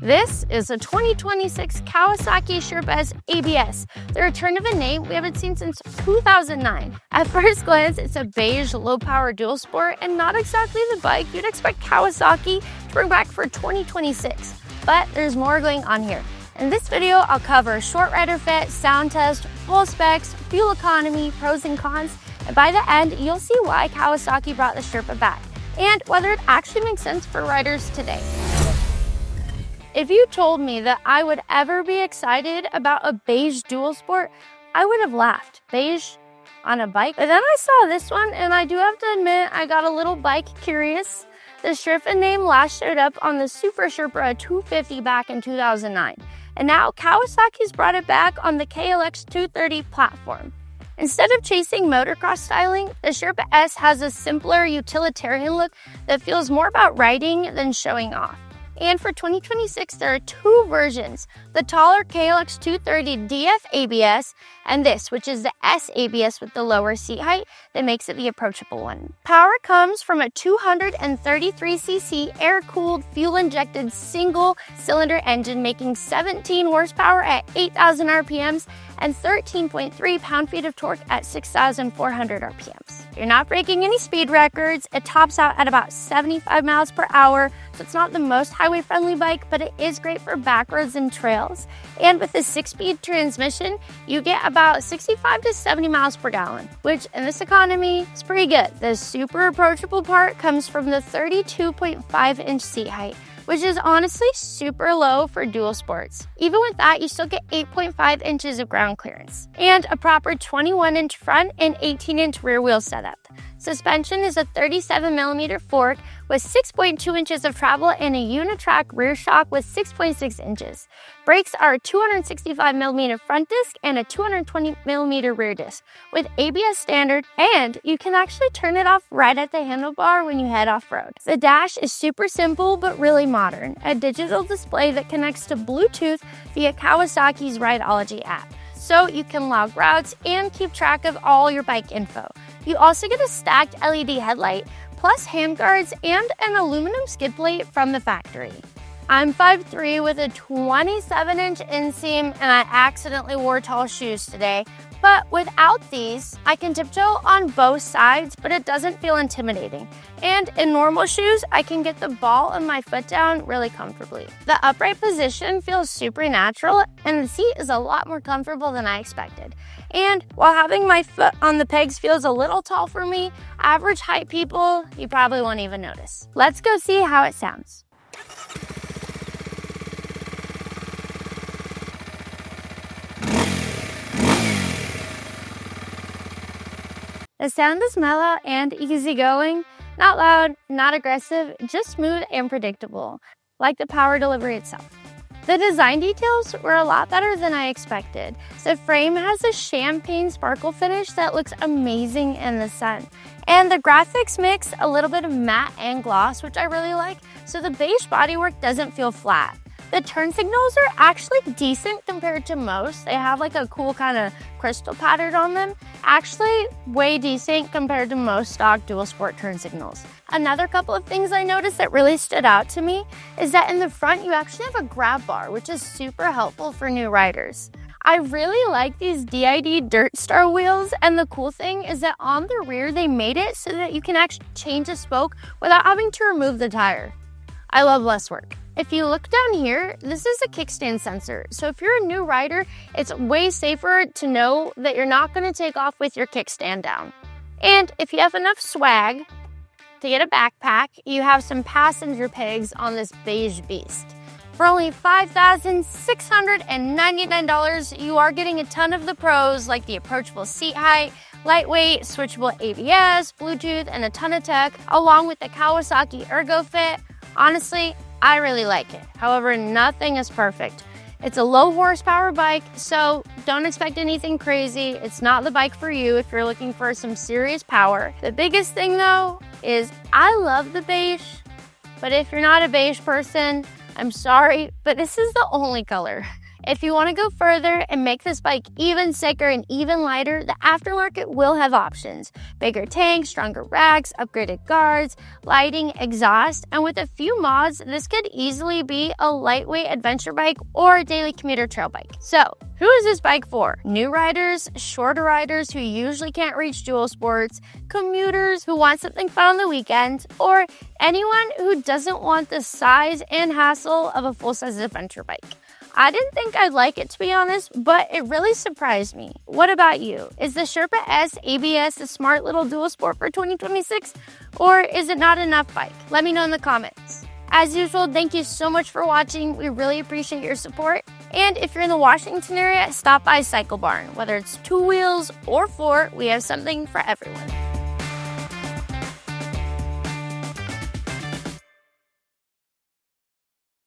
This is a 2026 Kawasaki Sherpa S ABS, the return of a name we haven't seen since 2009. At first glance, it's a beige, low-power dual sport and not exactly the bike you'd expect Kawasaki to bring back for 2026. But there's more going on here. In this video, I'll cover short rider fit, sound test, full specs, fuel economy, pros and cons, and by the end, you'll see why Kawasaki brought the Sherpa back, and whether it actually makes sense for riders today. If you told me that I would ever be excited about a beige dual sport, I would have laughed. Beige on a bike? But then I saw this one, and I do have to admit, I got a little bike curious. The Sherpa name last showed up on the Super Sherpa 250 back in 2009. And now Kawasaki's brought it back on the KLX 230 platform. Instead of chasing motocross styling, the Sherpa S has a simpler utilitarian look that feels more about riding than showing off. And for 2026, there are two versions, the taller KLX 230 DF ABS and this, which is the S ABS with the lower seat height that makes it the approachable one. Power comes from a 233cc air-cooled, fuel-injected single-cylinder engine making 17 horsepower at 8,000 RPMs and 13.3 pound-feet of torque at 6,400 RPMs. You're not breaking any speed records. It tops out at about 75 miles per hour, so it's not the most highway-friendly bike, but it is great for back roads and trails. And with a 6-speed transmission, you get about 65 to 70 miles per gallon, which in this economy is pretty good. The super approachable part comes from the 32.5-inch seat height, which is honestly super low for dual sports. Even with that, you still get 8.5 inches of ground clearance and a proper 21-inch front and 18-inch rear wheel setup. Suspension is a 37mm fork with 6.2 inches of travel and a unitrack rear shock with 6.6 inches. Brakes are a 265mm front disc and a 220mm rear disc with ABS standard, and you can actually turn it off right at the handlebar when you head off-road. The dash is super simple but really modern, a digital display that connects to Bluetooth via Kawasaki's Rideology app, so you can log routes and keep track of all your bike info. You also get a stacked LED headlight, plus handguards and an aluminum skid plate from the factory. I'm 5'3" with a 27-inch inseam, and I accidentally wore tall shoes today. But without these, I can tiptoe on both sides, but it doesn't feel intimidating. And in normal shoes, I can get the ball of my foot down really comfortably. The upright position feels super natural, and the seat is a lot more comfortable than I expected. And while having my foot on the pegs feels a little tall for me, average height people, you probably won't even notice. Let's go see how it sounds. The sound is mellow and easygoing, not loud, not aggressive, just smooth and predictable, like the power delivery itself. The design details were a lot better than I expected. The frame has a champagne sparkle finish that looks amazing in the sun. And the graphics mix a little bit of matte and gloss, which I really like, so the beige bodywork doesn't feel flat. The turn signals are actually decent compared to most. They have like a cool kind of crystal pattern on them. Actually, way decent compared to most stock dual sport turn signals. Another couple of things I noticed that really stood out to me is that in the front, you actually have a grab bar, which is super helpful for new riders. I really like these DID Dirt Star wheels, and the cool thing is that on the rear, they made it so that you can actually change a spoke without having to remove the tire. I love less work. If you look down here, this is a kickstand sensor. So if you're a new rider, it's way safer to know that you're not going to take off with your kickstand down. And if you have enough swag to get a backpack, you have some passenger pegs on this beige beast. For only $5,699, you are getting a ton of the pros like the approachable seat height, lightweight, switchable ABS, Bluetooth, and a ton of tech, along with the Kawasaki Ergo Fit. Honestly, I really like it. However, nothing is perfect. It's a low horsepower bike, so don't expect anything crazy. It's not the bike for you if you're looking for some serious power. The biggest thing though is I love the beige, but if you're not a beige person, I'm sorry, but this is the only color. If you want to go further and make this bike even sicker and even lighter, the aftermarket will have options. Bigger tanks, stronger racks, upgraded guards, lighting, exhaust, and with a few mods, this could easily be a lightweight adventure bike or a daily commuter trail bike. So, who is this bike for? New riders, shorter riders who usually can't reach dual sports, commuters who want something fun on the weekend, or anyone who doesn't want the size and hassle of a full-size adventure bike. I didn't think I'd like it, to be honest, but it really surprised me. What about you? Is the Sherpa S ABS a smart little dual sport for 2026, or is it not enough bike? Let me know in the comments. As usual, thank you so much for watching. We really appreciate your support. And if you're in the Washington area, stop by Cycle Barn. Whether it's 2 wheels or 4, we have something for everyone.